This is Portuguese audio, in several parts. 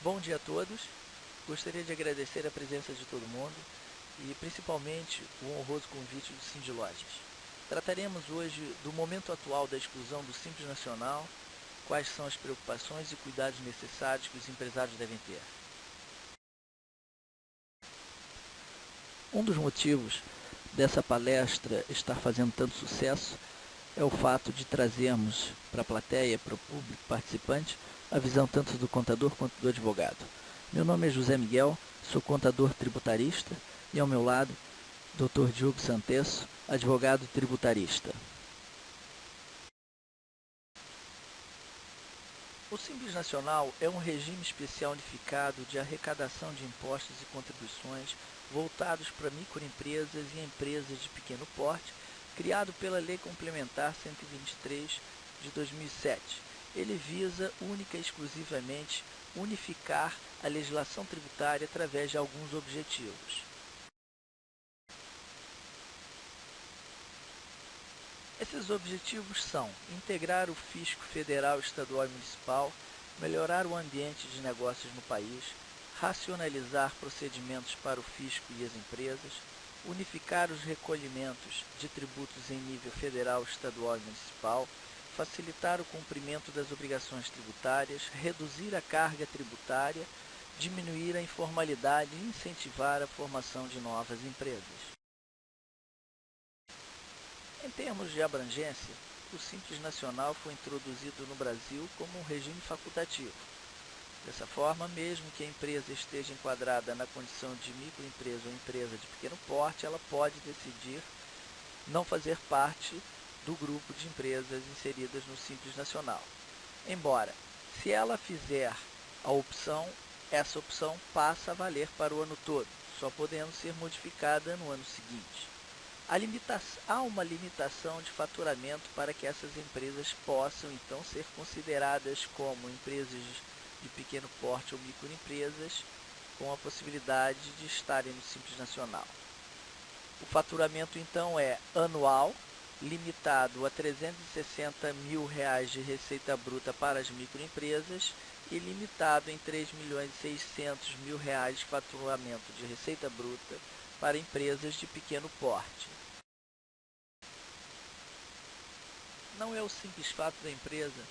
Bom dia a todos. Gostaria de agradecer a presença de todo mundo e principalmente o honroso convite do Sindilojas. Trataremos hoje do momento atual da exclusão do Simples Nacional, quais são as preocupações e cuidados necessários que os empresários devem ter. Um dos motivos dessa palestra estar fazendo tanto sucesso é o fato de trazermos para a plateia, para o público participante, a visão tanto do contador quanto do advogado. Meu nome é José Miguel, sou contador tributarista e ao meu lado, Dr. Diogo Santesso, advogado tributarista. O Simples Nacional é um regime especial unificado de arrecadação de impostos e contribuições voltados para microempresas e empresas de pequeno porte, criado pela Lei Complementar 123 de 2007. Ele visa única e exclusivamente unificar a legislação tributária através de alguns objetivos. Esses objetivos são integrar o fisco federal, estadual e municipal, melhorar o ambiente de negócios no país, racionalizar procedimentos para o fisco e as empresas, unificar os recolhimentos de tributos em nível federal, estadual e municipal, facilitar o cumprimento das obrigações tributárias, reduzir a carga tributária, diminuir a informalidade e incentivar a formação de novas empresas. Em termos de abrangência, o Simples Nacional foi introduzido no Brasil como um regime facultativo. Dessa forma, mesmo que a empresa esteja enquadrada na condição de microempresa ou empresa de pequeno porte, ela pode decidir não fazer parte do grupo de empresas inseridas no Simples Nacional. Embora, se ela fizer a opção, essa opção passa a valer para o ano todo, só podendo ser modificada no ano seguinte. Há uma limitação de faturamento para que essas empresas possam, então, ser consideradas como empresas de pequeno porte ou microempresas, com a possibilidade de estarem no Simples Nacional. O faturamento, então, é anual, limitado a R$ 360 mil de receita bruta para as microempresas e limitado em R$ 3.600.000 de faturamento de receita bruta para empresas de pequeno porte. Não é o simples fato da empresa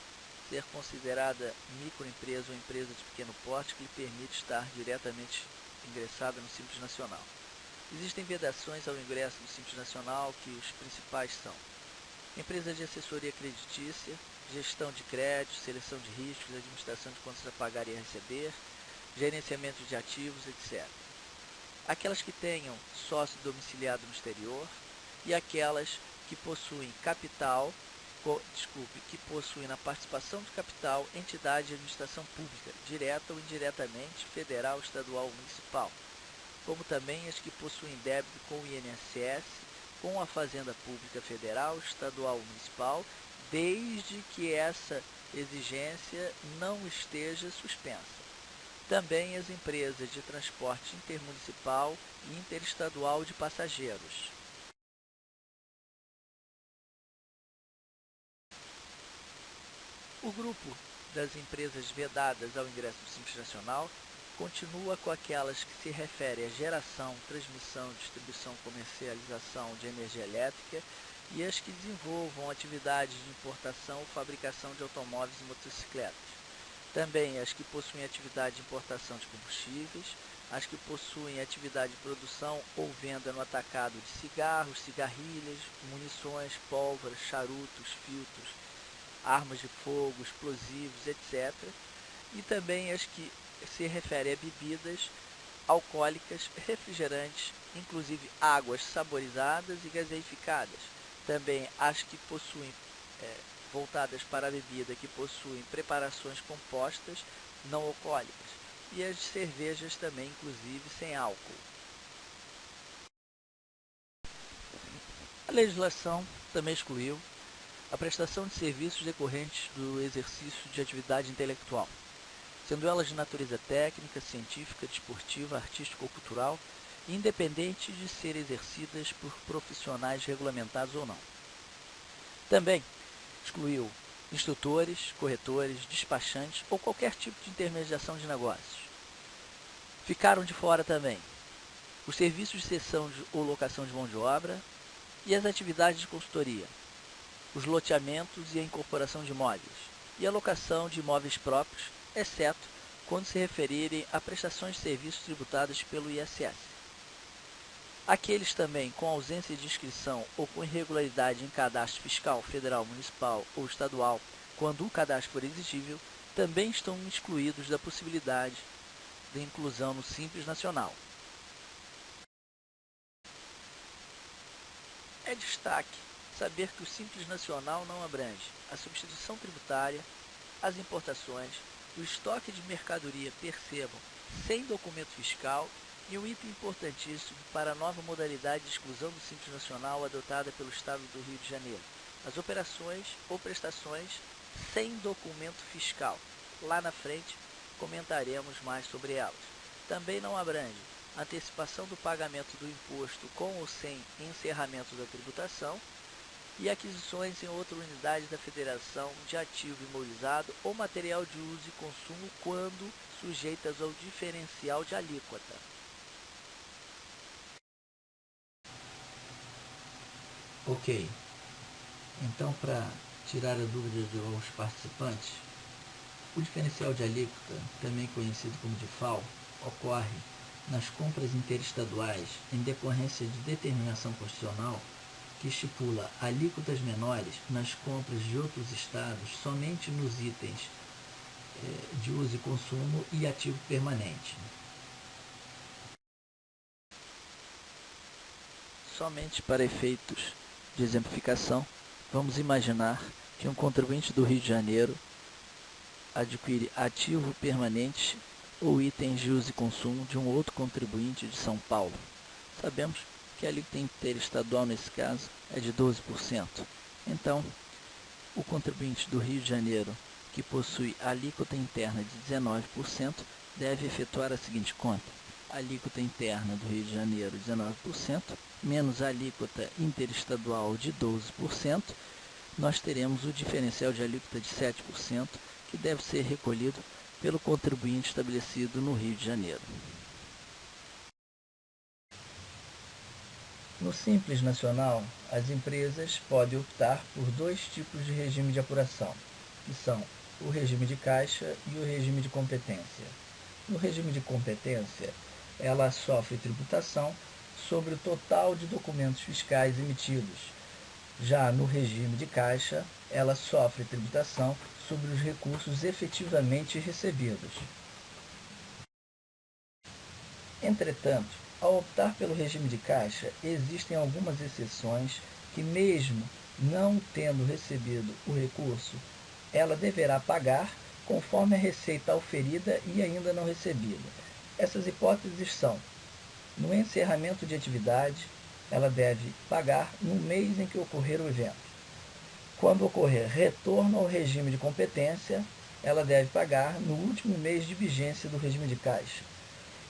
ser considerada microempresa ou empresa de pequeno porte que lhe permite estar diretamente ingressada no Simples Nacional. Existem vedações ao ingresso do Simples Nacional, que os principais são empresa de assessoria creditícia, gestão de crédito, seleção de riscos, administração de contas a pagar e a receber, gerenciamento de ativos, etc. Aquelas que tenham sócio domiciliado no exterior e aquelas que possuem que possuem na participação de capital entidade de administração pública, direta ou indiretamente, federal, estadual ou municipal, como também as que possuem débito com o INSS, com a Fazenda Pública Federal, estadual ou municipal, desde que essa exigência não esteja suspensa. Também as empresas de transporte intermunicipal e interestadual de passageiros. O grupo das empresas vedadas ao ingresso do Simples Nacional continua com aquelas que se referem à geração, transmissão, distribuição, comercialização de energia elétrica e as que desenvolvam atividades de importação ou fabricação de automóveis e motocicletas. Também as que possuem atividade de importação de combustíveis, as que possuem atividade de produção ou venda no atacado de cigarros, cigarrilhas, munições, pólvora, charutos, filtros, armas de fogo, explosivos, etc. E também as que se referem a bebidas alcoólicas, refrigerantes, inclusive águas saborizadas e gaseificadas. Também as que possuem, voltadas para a bebida, que possuem preparações compostas não alcoólicas. E as cervejas também, inclusive, sem álcool. A legislação também excluiu a prestação de serviços decorrentes do exercício de atividade intelectual, sendo elas de natureza técnica, científica, desportiva, artística ou cultural, independente de ser exercidas por profissionais regulamentados ou não. Também excluiu instrutores, corretores, despachantes ou qualquer tipo de intermediação de negócios. Ficaram de fora também os serviços de cessão ou locação de mão de obra e as atividades de consultoria, os loteamentos e a incorporação de imóveis e a locação de imóveis próprios, exceto quando se referirem a prestações de serviços tributadas pelo ISS. Aqueles também com ausência de inscrição ou com irregularidade em cadastro fiscal, federal, municipal ou estadual, quando o cadastro for exigível, também estão excluídos da possibilidade de inclusão no Simples Nacional. É destaque saber que o Simples Nacional não abrange a substituição tributária, as importações, o estoque de mercadoria, percebam, sem documento fiscal, e um item importantíssimo para a nova modalidade de exclusão do Simples Nacional adotada pelo Estado do Rio de Janeiro, as operações ou prestações sem documento fiscal. Lá na frente comentaremos mais sobre elas. Também não abrange a antecipação do pagamento do imposto com ou sem encerramento da tributação e aquisições em outra unidade da Federação de ativo imobilizado ou material de uso e consumo quando sujeitas ao diferencial de alíquota. Ok, então para tirar a dúvida dos participantes, o diferencial de alíquota, também conhecido como DIFAL, ocorre nas compras interestaduais em decorrência de determinação constitucional que estipula alíquotas menores nas compras de outros estados somente nos itens de uso e consumo e ativo permanente. Somente para efeitos de exemplificação, vamos imaginar que um contribuinte do Rio de Janeiro adquire ativo permanente ou itens de uso e consumo de um outro contribuinte de São Paulo. Sabemos que a alíquota interestadual nesse caso é de 12%. Então, o contribuinte do Rio de Janeiro, que possui alíquota interna de 19%, deve efetuar a seguinte conta: alíquota interna do Rio de Janeiro 19%, menos a alíquota interestadual de 12%, nós teremos o diferencial de alíquota de 7%, que deve ser recolhido pelo contribuinte estabelecido no Rio de Janeiro. No Simples Nacional, as empresas podem optar por dois tipos de regime de apuração, que são o regime de caixa e o regime de competência. No regime de competência, ela sofre tributação sobre o total de documentos fiscais emitidos. Já no regime de caixa, ela sofre tributação sobre os recursos efetivamente recebidos. Entretanto, ao optar pelo regime de caixa, existem algumas exceções que, mesmo não tendo recebido o recurso, ela deverá pagar conforme a receita auferida e ainda não recebida. Essas hipóteses são: no encerramento de atividade, ela deve pagar no mês em que ocorrer o evento. Quando ocorrer retorno ao regime de competência, ela deve pagar no último mês de vigência do regime de caixa.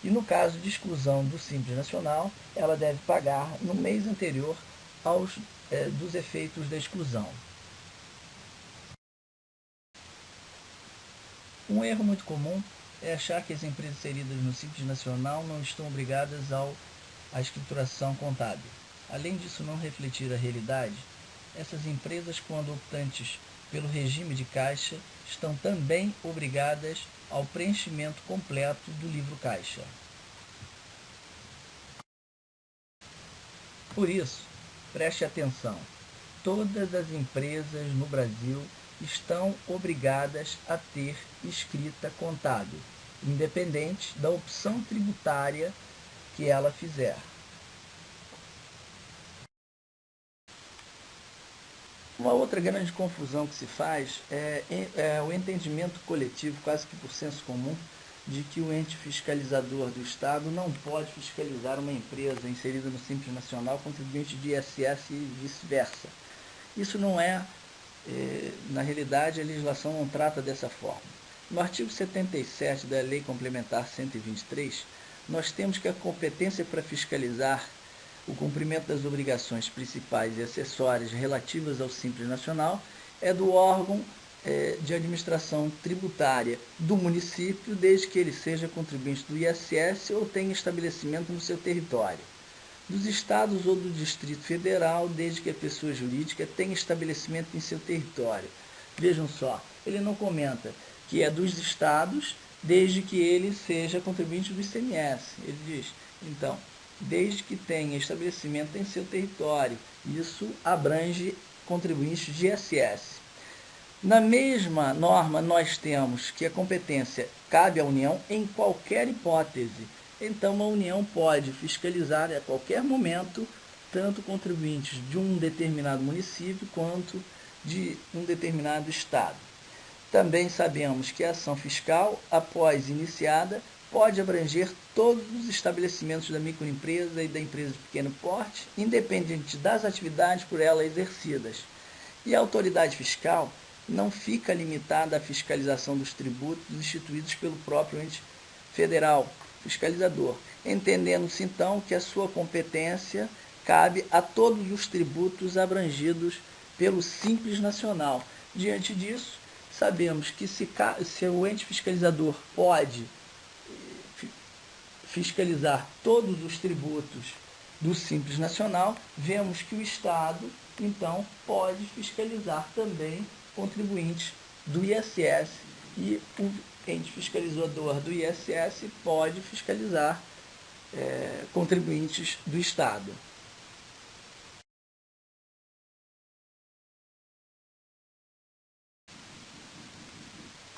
E no caso de exclusão do Simples Nacional, ela deve pagar no mês anterior dos efeitos da exclusão. Um erro muito comum é achar que as empresas inseridas no Simples Nacional não estão obrigadas à escrituração contábil. Além disso não refletir a realidade, essas empresas, quando optantes pelo regime de caixa, estão também obrigadas ao preenchimento completo do livro caixa. Por isso, preste atenção, todas as empresas no Brasil estão obrigadas a ter escrita contábil, independente da opção tributária que ela fizer. Uma outra grande confusão que se faz é o entendimento coletivo, quase que por senso comum, de que o ente fiscalizador do Estado não pode fiscalizar uma empresa inserida no Simples Nacional contribuinte de ISS e vice-versa. Isso não na realidade, a legislação não trata dessa forma. No artigo 77 da Lei Complementar 123, nós temos que a competência para fiscalizar o cumprimento das obrigações principais e acessórias relativas ao Simples Nacional é do órgão de administração tributária do município, desde que ele seja contribuinte do ISS ou tenha estabelecimento no seu território. Dos estados ou do Distrito Federal, desde que a pessoa jurídica tenha estabelecimento em seu território. Vejam só, ele não comenta que é dos estados, desde que ele seja contribuinte do ICMS. Ele diz, então, desde que tenha estabelecimento em seu território. Isso abrange contribuintes de ISS. Na mesma norma, nós temos que a competência cabe à União em qualquer hipótese. Então, a União pode fiscalizar a qualquer momento tanto contribuintes de um determinado município quanto de um determinado estado. Também sabemos que a ação fiscal, após iniciada, pode abranger todos os estabelecimentos da microempresa e da empresa de pequeno porte, independente das atividades por ela exercidas. E a autoridade fiscal não fica limitada à fiscalização dos tributos instituídos pelo próprio ente federal fiscalizador, entendendo-se então que a sua competência cabe a todos os tributos abrangidos pelo Simples Nacional. Diante disso, sabemos que se o ente fiscalizador pode fiscalizar todos os tributos do Simples Nacional, vemos que o Estado, então, pode fiscalizar também contribuintes do ISS e o ente fiscalizador do ISS pode fiscalizar contribuintes do Estado.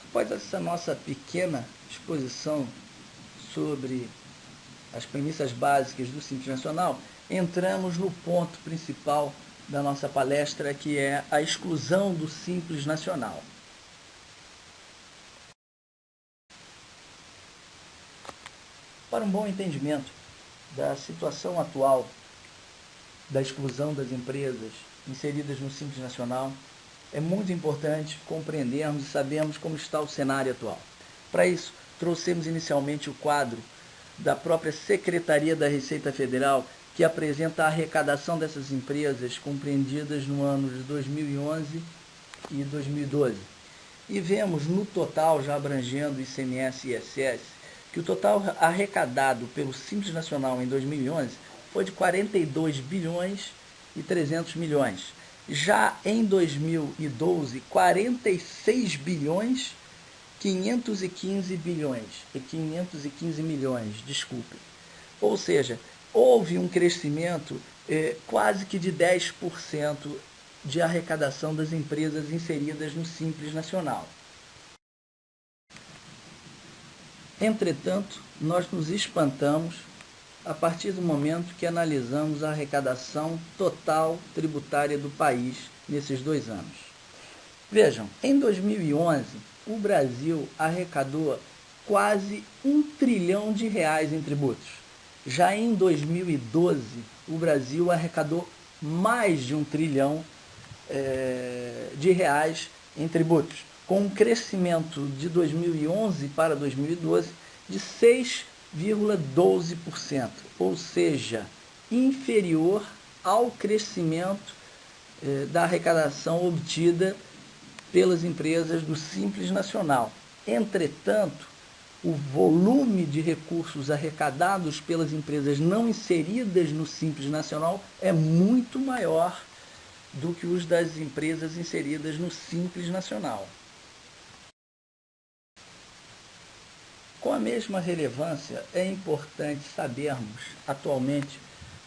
Após essa nossa pequena exposição sobre as premissas básicas do Simples Nacional, entramos no ponto principal da nossa palestra, que é a exclusão do Simples Nacional. Para um bom entendimento da situação atual da exclusão das empresas inseridas no Simples Nacional, é muito importante compreendermos e sabermos como está o cenário atual. Para isso, trouxemos inicialmente o quadro da própria Secretaria da Receita Federal, que apresenta a arrecadação dessas empresas compreendidas no ano de 2011 e 2012. E vemos no total, já abrangendo ICMS e ISS, que o total arrecadado pelo Simples Nacional em 2011 foi de 42 bilhões e 300 milhões. Já em 2012, 46 bilhões 515 milhões, desculpe. Ou seja, houve um crescimento quase que de 10% de arrecadação das empresas inseridas no Simples Nacional. Entretanto, nós nos espantamos a partir do momento que analisamos a arrecadação total tributária do país nesses 2 anos. Vejam, em 2011, o Brasil arrecadou quase R$1 trilhão em tributos. Já em 2012, o Brasil arrecadou mais de R$1 trilhão em tributos, com um crescimento de 2011 para 2012 de 6,12%, ou seja, inferior ao crescimento da arrecadação obtida pelas empresas do Simples Nacional. Entretanto, o volume de recursos arrecadados pelas empresas não inseridas no Simples Nacional é muito maior do que os das empresas inseridas no Simples Nacional. Com a mesma relevância, é importante sabermos, atualmente,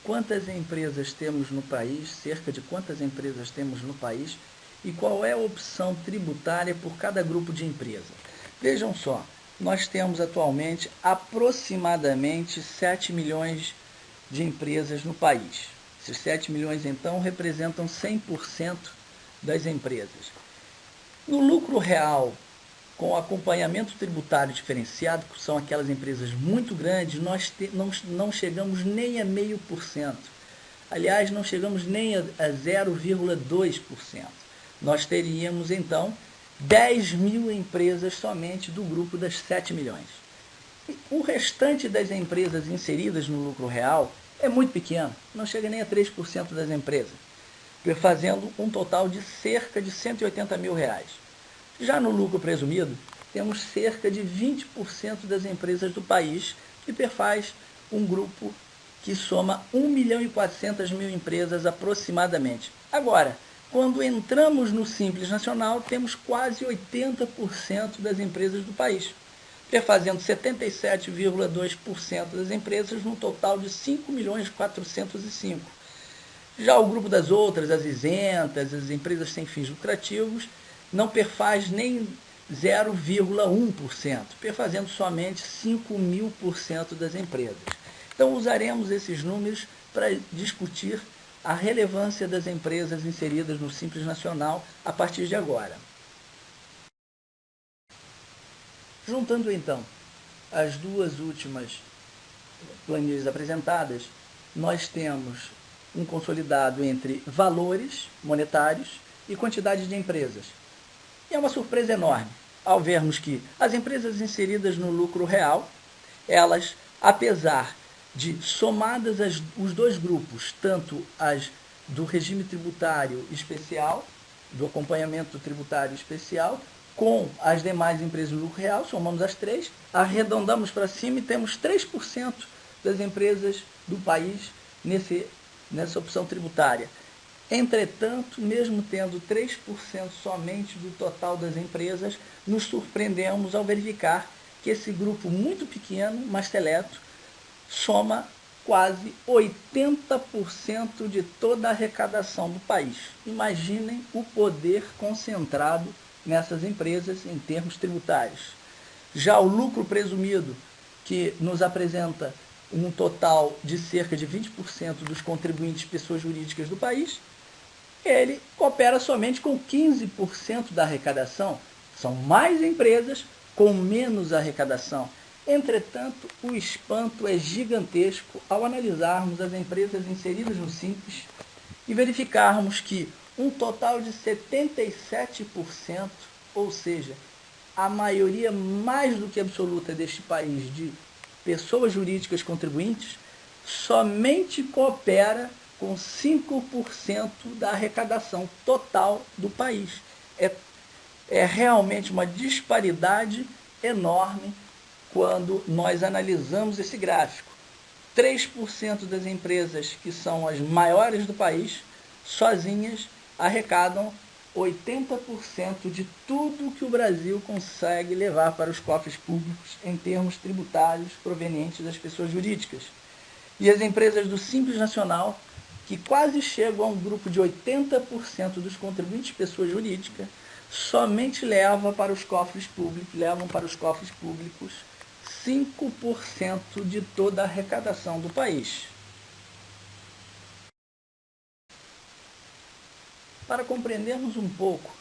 quantas empresas temos no país, cerca de quantas empresas temos no país, e qual é a opção tributária por cada grupo de empresa. Vejam só, nós temos atualmente aproximadamente 7 milhões de empresas no país. Esses 7 milhões, então, representam 100% das empresas. No lucro real, com acompanhamento tributário diferenciado, que são aquelas empresas muito grandes, nós não chegamos nem a 0,5%. Aliás, não chegamos nem a 0,2%. Nós teríamos, então, 10 mil empresas somente do grupo das 7 milhões. O restante das empresas inseridas no lucro real é muito pequeno, não chega nem a 3% das empresas, fazendo um total de cerca de R$180 mil. Já no lucro presumido, temos cerca de 20% das empresas do país, que perfaz um grupo que soma 1.400.000 empresas aproximadamente. Agora, quando entramos no Simples Nacional, temos quase 80% das empresas do país, perfazendo 77,2% das empresas, num total de 5.405.000. Já o grupo das outras, as isentas, as empresas sem fins lucrativos, não perfaz nem 0,1%, perfazendo somente 5.000% das empresas. Então, usaremos esses números para discutir a relevância das empresas inseridas no Simples Nacional a partir de agora. Juntando, então, as duas últimas planilhas apresentadas, nós temos um consolidado entre valores monetários e quantidade de empresas. E é uma surpresa enorme ao vermos que as empresas inseridas no lucro real, elas, apesar de somadas os dois grupos, tanto as do regime tributário especial, do acompanhamento tributário especial, com as demais empresas do lucro real, somamos as três, arredondamos para cima e temos 3% das empresas do país nessa opção tributária. Entretanto, mesmo tendo 3% somente do total das empresas, nos surpreendemos ao verificar que esse grupo muito pequeno, mas seleto, soma quase 80% de toda a arrecadação do país. Imaginem o poder concentrado nessas empresas em termos tributários. Já o lucro presumido, que nos apresenta um total de cerca de 20% dos contribuintes pessoas jurídicas do país, ele coopera somente com 15% da arrecadação. São mais empresas com menos arrecadação. Entretanto, o espanto é gigantesco ao analisarmos as empresas inseridas no Simples e verificarmos que um total de 77%, ou seja, a maioria mais do que absoluta deste país de pessoas jurídicas contribuintes, somente coopera com 5% da arrecadação total do país. É realmente uma disparidade enorme quando nós analisamos esse gráfico. 3% das empresas que são as maiores do país, sozinhas, arrecadam 80% de tudo que o Brasil consegue levar para os cofres públicos em termos tributários provenientes das pessoas jurídicas. E as empresas do Simples Nacional, que quase chegam a um grupo de 80% dos contribuintes pessoa jurídica, somente levam para os cofres públicos 5% de toda a arrecadação do país. Para compreendermos um pouco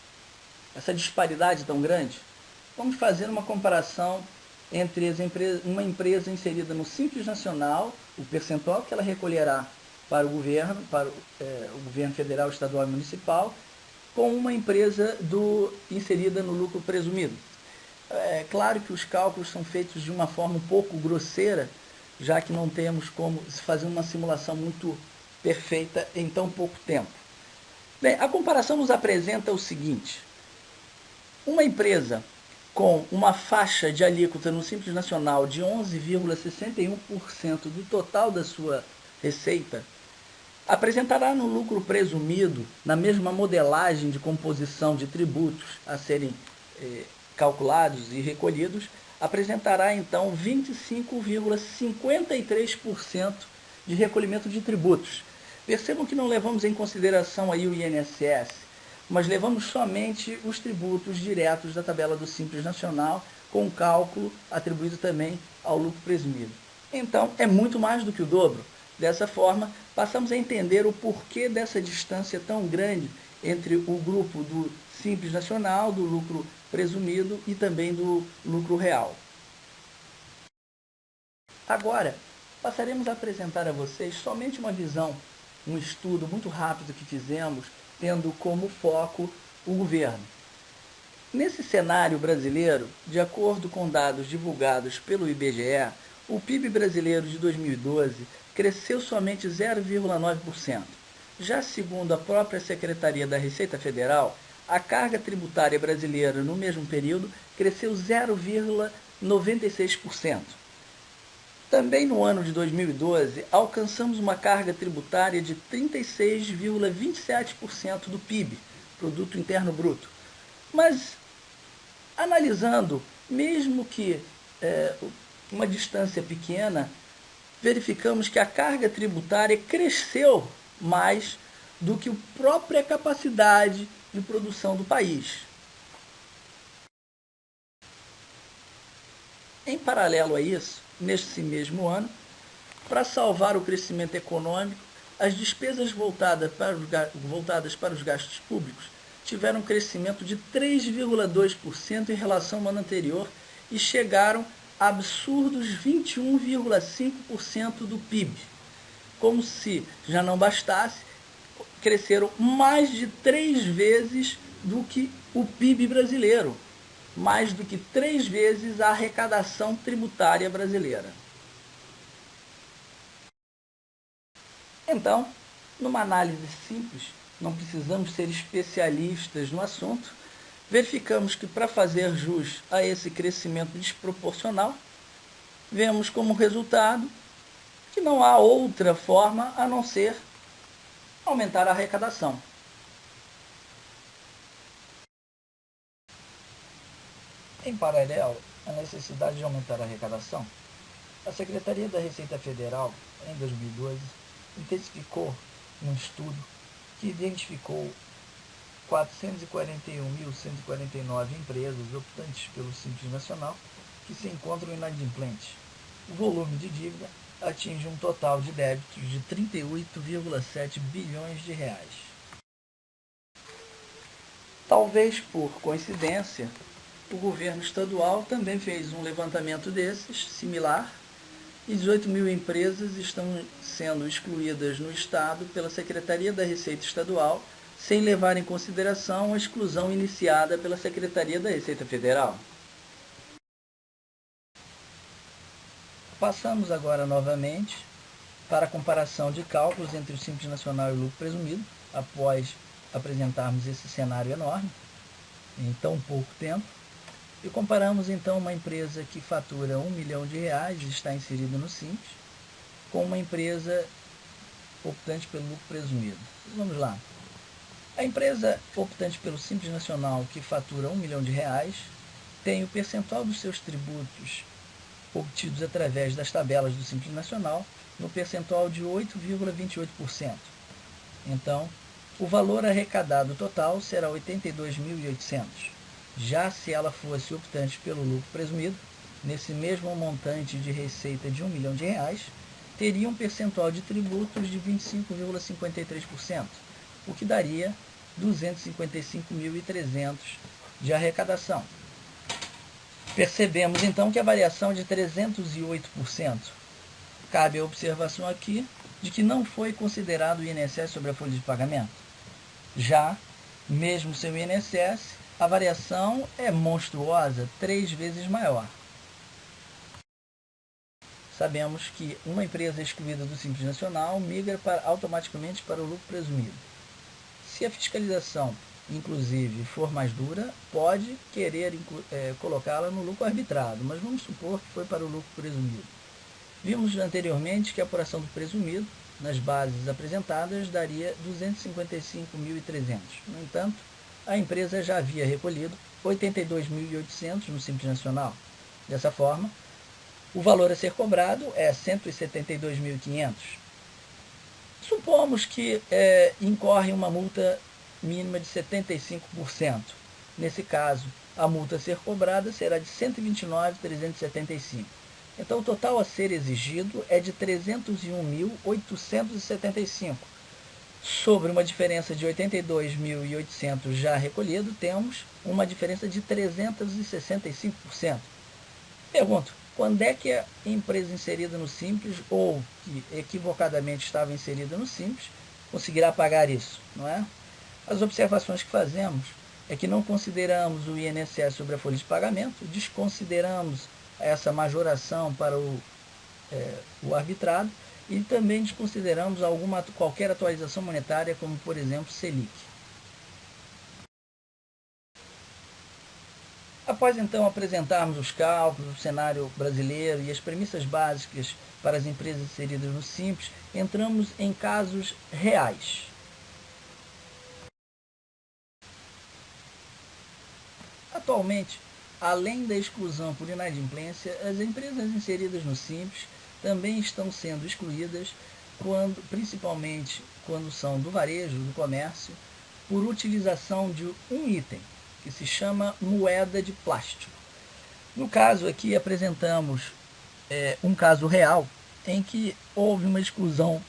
essa disparidade tão grande, vamos fazer uma comparação entre uma empresa inserida no Simples Nacional, o percentual que ela recolherá para o governo, o governo federal, estadual e municipal, com uma empresa inserida no lucro presumido. É claro que os cálculos são feitos de uma forma um pouco grosseira, já que não temos como fazer uma simulação muito perfeita em tão pouco tempo. Bem, a comparação nos apresenta o seguinte: uma empresa com uma faixa de alíquota no Simples Nacional de 11,61% do total da sua receita, apresentará no lucro presumido, na mesma modelagem de composição de tributos a serem calculados e recolhidos, apresentará então 25,53% de recolhimento de tributos. Percebam que não levamos em consideração aí o INSS, mas levamos somente os tributos diretos da tabela do Simples Nacional, com cálculo atribuído também ao lucro presumido. Então, é muito mais do que o dobro. Dessa forma, passamos a entender o porquê dessa distância tão grande entre o grupo do Simples Nacional, do lucro presumido e também do lucro real. Agora, passaremos a apresentar a vocês somente uma visão, um estudo muito rápido que fizemos, tendo como foco o governo. Nesse cenário brasileiro, de acordo com dados divulgados pelo IBGE, o PIB brasileiro de 2012 cresceu somente 0,9%. Já segundo a própria Secretaria da Receita Federal, a carga tributária brasileira no mesmo período cresceu 0,96%. Também no ano de 2012, alcançamos uma carga tributária de 36,27% do PIB, Produto Interno Bruto. Mas, analisando, mesmo que uma distância pequena, verificamos que a carga tributária cresceu mais do que a própria capacidade de produção do país. Em paralelo a isso, neste mesmo ano, para salvar o crescimento econômico, as despesas voltadas para os gastos públicos tiveram um crescimento de 3,2% em relação ao ano anterior e chegaram a absurdos 21,5% do PIB. Como se já não bastasse, cresceram mais de 3 vezes do que o PIB brasileiro, mais do que 3 vezes a arrecadação tributária brasileira. Então, numa análise simples, não precisamos ser especialistas no assunto, verificamos que para fazer jus a esse crescimento desproporcional, vemos como resultado que não há outra forma a não ser aumentar a arrecadação. Em paralelo à necessidade de aumentar a arrecadação, a Secretaria da Receita Federal, em 2012, intensificou um estudo que identificou 441.149 empresas optantes pelo Simples Nacional que se encontram inadimplentes. O volume de dívida atinge um total de débitos de 38,7 bilhões de reais. Talvez por coincidência, o governo estadual também fez um levantamento desses, similar, e 18 mil empresas estão sendo excluídas no Estado pela Secretaria da Receita Estadual, sem levar em consideração a exclusão iniciada pela Secretaria da Receita Federal. Passamos agora novamente para a comparação de cálculos entre o Simples Nacional e o lucro presumido, após apresentarmos esse cenário enorme, em tão pouco tempo. E comparamos então uma empresa que fatura R$1 milhão e está inserida no Simples, com uma empresa optante pelo lucro presumido. Vamos lá. A empresa optante pelo Simples Nacional, que fatura R$1 milhão, tem o percentual dos seus tributos obtidos através das tabelas do Simples Nacional no percentual de 8,28%. Então, o valor arrecadado total será 82.800. Já se ela fosse optante pelo lucro presumido, nesse mesmo montante de receita de R$1 milhão, teria um percentual de tributos de 25,53%, o que daria 255.300 de arrecadação. Percebemos então que a variação é de 308%. Cabe a observação aqui de que não foi considerado o INSS sobre a folha de pagamento. Já, mesmo sem o INSS, a variação é monstruosa, 3 vezes maior. Sabemos que uma empresa excluída do Simples Nacional migra automaticamente para o lucro presumido. Se a fiscalização, inclusive, for mais dura, pode querer colocá-la no lucro arbitrado, mas vamos supor que foi para o lucro presumido. Vimos anteriormente que a apuração do presumido, nas bases apresentadas, daria 255.300. No entanto, a empresa já havia recolhido 82.800 no Simples Nacional. Dessa forma, o valor a ser cobrado é 172.500. Supomos que incorre uma multa mínima de 75%. Nesse caso, a multa a ser cobrada será de 129.375. Então, o total a ser exigido é de 301.875. Sobre uma diferença de 82.800 já recolhido, temos uma diferença de 365%. Pergunto, quando é que a empresa inserida no Simples, ou que equivocadamente estava inserida no Simples, conseguirá pagar isso, não é? As observações que fazemos é que não consideramos o INSS sobre a folha de pagamento, desconsideramos essa majoração para o arbitrado e também desconsideramos qualquer atualização monetária, como por exemplo Selic. Após então apresentarmos os cálculos, o cenário brasileiro e as premissas básicas para as empresas inseridas no Simples, entramos em casos reais. Atualmente, além da exclusão por inadimplência, as empresas inseridas no Simples também estão sendo excluídas, principalmente quando são do varejo, do comércio, por utilização de um item, que se chama moeda de plástico. No caso aqui apresentamos um caso real em que houve uma exclusão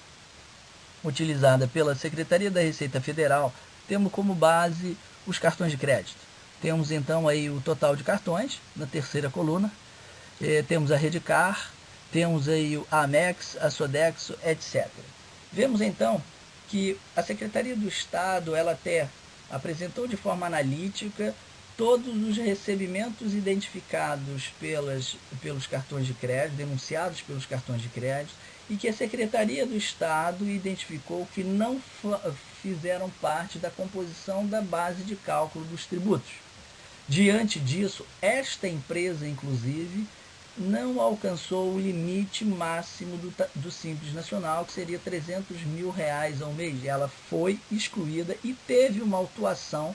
utilizada pela Secretaria da Receita Federal, tendo como base os cartões de crédito. Temos então aí o total de cartões na terceira coluna, temos a Redcar, temos aí a Amex, a Sodexo, etc. Vemos então que a Secretaria do Estado ela até apresentou de forma analítica todos os recebimentos identificados pelos cartões de crédito, denunciados pelos cartões de crédito, e que a Secretaria do Estado identificou que não fizeram parte da composição da base de cálculo dos tributos. Diante disso, esta empresa, inclusive, não alcançou o limite máximo do Simples Nacional, que seria R$300 mil ao mês. Ela foi excluída e teve uma autuação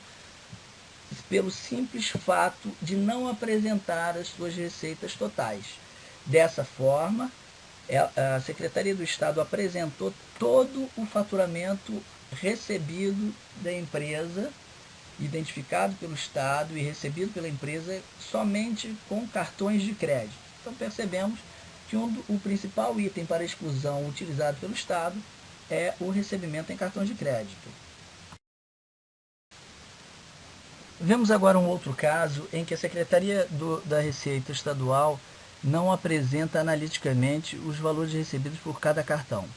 pelo simples fato de não apresentar as suas receitas totais. Dessa forma, a Secretaria do Estado apresentou todo o faturamento recebido da empresa, identificado pelo Estado e recebido pela empresa somente com cartões de crédito. Então percebemos que o principal item para exclusão utilizado pelo Estado é o recebimento em cartões de crédito. Vemos agora um outro caso em que a Secretaria da Receita Estadual não apresenta analiticamente os valores recebidos por cada cartão.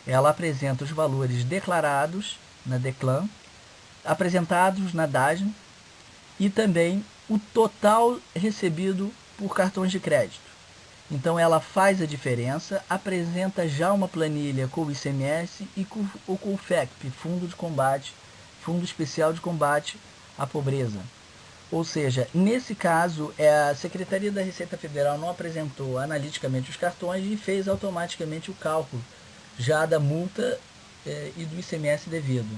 Ela apresenta os valores declarados na Declan, apresentados na DAGN e também o total recebido por cartões de crédito. Então ela faz a diferença, apresenta já uma planilha com o ICMS e com o FECP, Fundo Especial de Combate à Pobreza. Ou seja, nesse caso, a Secretaria da Receita Federal não apresentou analiticamente os cartões e fez automaticamente o cálculo já da multa e do ICMS devido.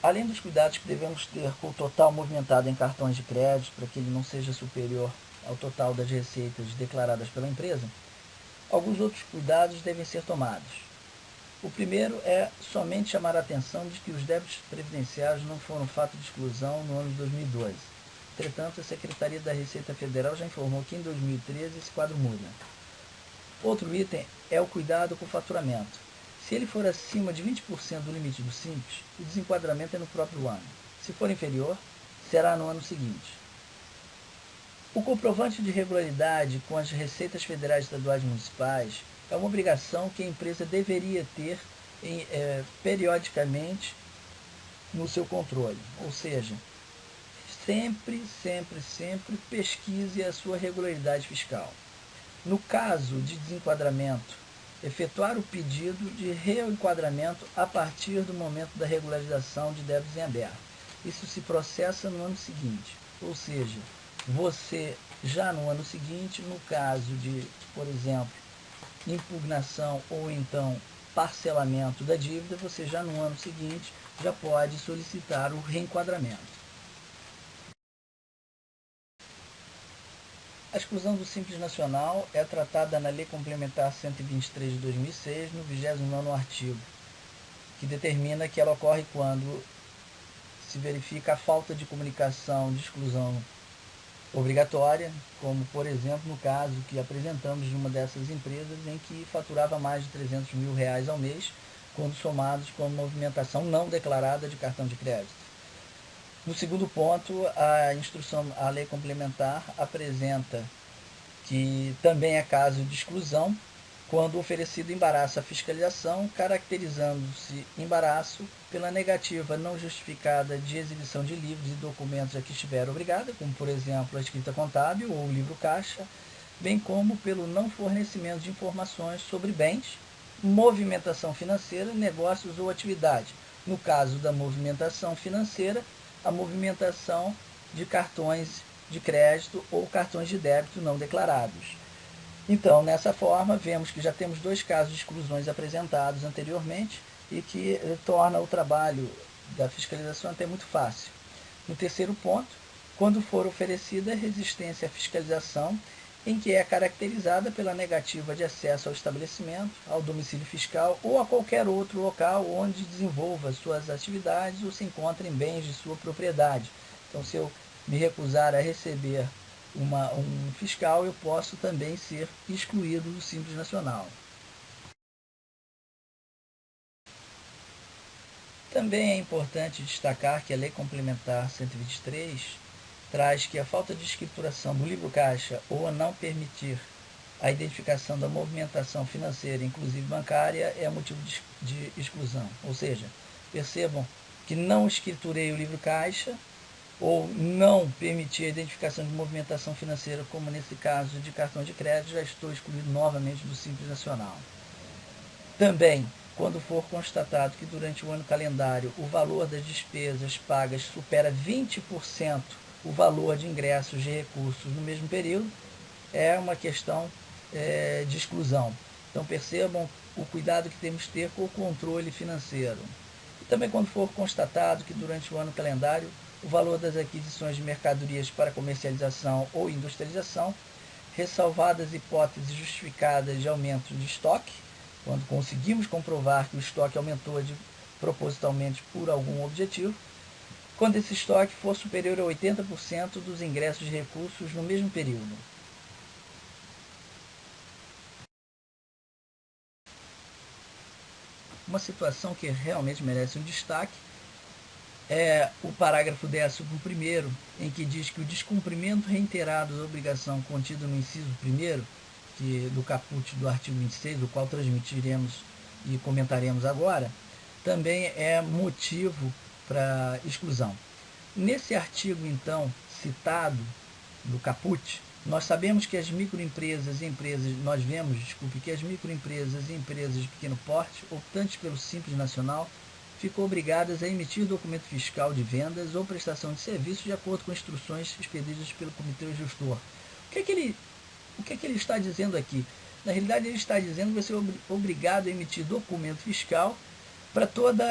Além dos cuidados que devemos ter com o total movimentado em cartões de crédito, para que ele não seja superior ao total das receitas declaradas pela empresa, alguns outros cuidados devem ser tomados. O primeiro é somente chamar a atenção de que os débitos previdenciários não foram fato de exclusão no ano de 2012. Entretanto, a Secretaria da Receita Federal já informou que em 2013 esse quadro muda. Outro item é o cuidado com o faturamento. Se ele for acima de 20% do limite do Simples, o desenquadramento é no próprio ano. Se for inferior, será no ano seguinte. O comprovante de regularidade com as receitas federais, estaduais e municipais é uma obrigação que a empresa deveria ter periodicamente no seu controle. Ou seja, sempre pesquise a sua regularidade fiscal. No caso de desenquadramento, efetuar o pedido de reenquadramento a partir do momento da regularização de débitos em aberto. Isso se processa no ano seguinte. Ou seja, você já no ano seguinte, no caso de, por exemplo, impugnação ou então parcelamento da dívida, você já no ano seguinte já pode solicitar o reenquadramento. A exclusão do Simples Nacional é tratada na Lei Complementar 123 de 2006, no 29º artigo, que determina que ela ocorre quando se verifica a falta de comunicação de exclusão obrigatória, como, por exemplo, no caso que apresentamos de uma dessas empresas em que faturava mais de R$300 mil ao mês, quando somados com movimentação não declarada de cartão de crédito. No segundo ponto, a lei complementar apresenta que também é caso de exclusão quando oferecido embaraço à fiscalização, caracterizando-se embaraço pela negativa não justificada de exibição de livros e documentos a que estiver obrigada, como por exemplo a escrita contábil ou o livro caixa, bem como pelo não fornecimento de informações sobre bens, movimentação financeira, negócios ou atividade, No caso da movimentação financeira, a movimentação de cartões de crédito ou cartões de débito não declarados. Então, nessa forma, vemos que já temos dois casos de exclusões apresentados anteriormente e que torna o trabalho da fiscalização até muito fácil. No terceiro ponto, quando for oferecida resistência à fiscalização, em que é caracterizada pela negativa de acesso ao estabelecimento, ao domicílio fiscal ou a qualquer outro local onde desenvolva suas atividades ou se encontrem bens de sua propriedade. Então, se eu me recusar a receber um fiscal, eu posso também ser excluído do Simples Nacional. Também é importante destacar que a Lei Complementar 123 traz que a falta de escrituração do livro caixa ou a não permitir a identificação da movimentação financeira, inclusive bancária, é motivo de exclusão. Ou seja, percebam que não escriturei o livro caixa ou não permitir a identificação de movimentação financeira, como nesse caso de cartão de crédito, já estou excluído novamente do Simples Nacional. Também, quando for constatado que durante o ano calendário o valor das despesas pagas supera 20% o valor de ingressos de recursos no mesmo período, é uma questão de exclusão. Então percebam o cuidado que temos que ter com o controle financeiro. E também quando for constatado que durante o ano calendário o valor das aquisições de mercadorias para comercialização ou industrialização, ressalvadas hipóteses justificadas de aumento de estoque, quando conseguimos comprovar que o estoque aumentou propositalmente por algum objetivo, quando esse estoque for superior a 80% dos ingressos de recursos no mesmo período. Uma situação que realmente merece um destaque é o parágrafo 11º, em que diz que o descumprimento reiterado da obrigação contida no inciso 1º, do caput do artigo 26, o qual transmitiremos e comentaremos agora, também é motivo para exclusão. Nesse artigo, então, citado do caput, nós sabemos que as microempresas e empresas, nós vemos, que as microempresas e empresas de pequeno porte, optantes pelo Simples Nacional, ficou obrigadas a emitir documento fiscal de vendas ou prestação de serviços de acordo com instruções expedidas pelo Comitê Gestor. O que é que ele está dizendo aqui? Na realidade, ele está dizendo que você é obrigado a emitir documento fiscal para toda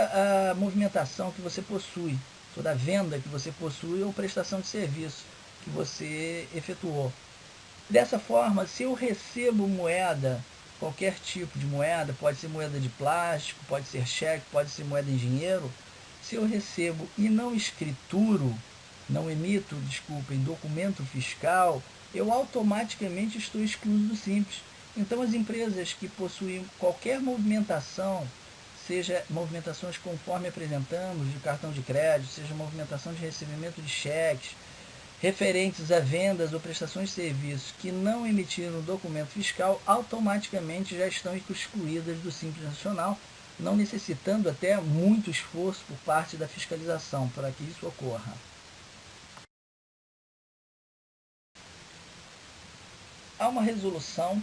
a movimentação que você possui, toda a venda que você possui ou prestação de serviço que você efetuou. Dessa forma, se eu recebo moeda, qualquer tipo de moeda, pode ser moeda de plástico, pode ser cheque, pode ser moeda em dinheiro, se eu recebo e não escrituro, não emito, desculpem, documento fiscal, eu automaticamente estou excluído do Simples. Então, as empresas que possuem qualquer movimentação, seja movimentações conforme apresentamos, de cartão de crédito, seja movimentação de recebimento de cheques, referentes a vendas ou prestações de serviços que não emitiram documento fiscal, automaticamente já estão excluídas do Simples Nacional, não necessitando até muito esforço por parte da fiscalização para que isso ocorra. Há uma resolução,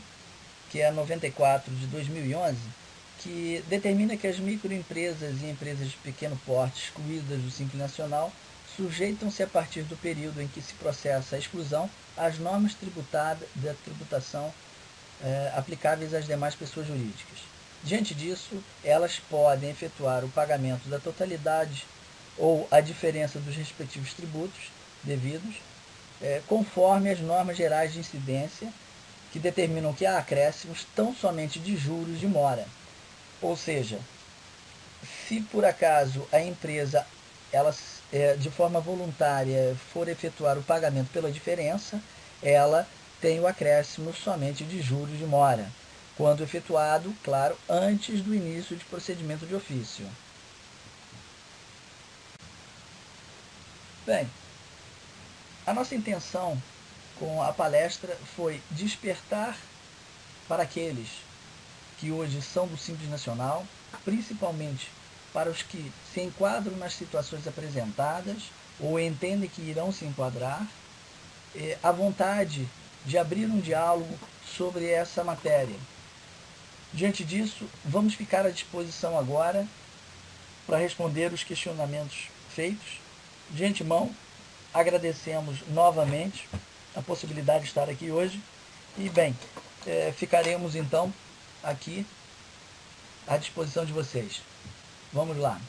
que é a 94 de 2011, que determina que as microempresas e empresas de pequeno porte excluídas do Simples Nacional sujeitam-se a partir do período em que se processa a exclusão às normas da tributação aplicáveis às demais pessoas jurídicas. Diante disso, elas podem efetuar o pagamento da totalidade ou a diferença dos respectivos tributos devidos, conforme as normas gerais de incidência, que determinam que há acréscimos tão somente de juros de mora. Ou seja, se por acaso a empresa de forma voluntária for efetuar o pagamento pela diferença, ela tem o acréscimo somente de juros de mora, quando efetuado, claro, antes do início de procedimento de ofício. Bem, a nossa intenção com a palestra foi despertar para aqueles que hoje são do Simples Nacional, principalmente para os que se enquadram nas situações apresentadas ou entendem que irão se enquadrar, a vontade de abrir um diálogo sobre essa matéria. Diante disso, vamos ficar à disposição agora para responder os questionamentos feitos. De antemão, agradecemos novamente a possibilidade de estar aqui hoje e, bem, ficaremos então aqui à disposição de vocês. Vamos lá.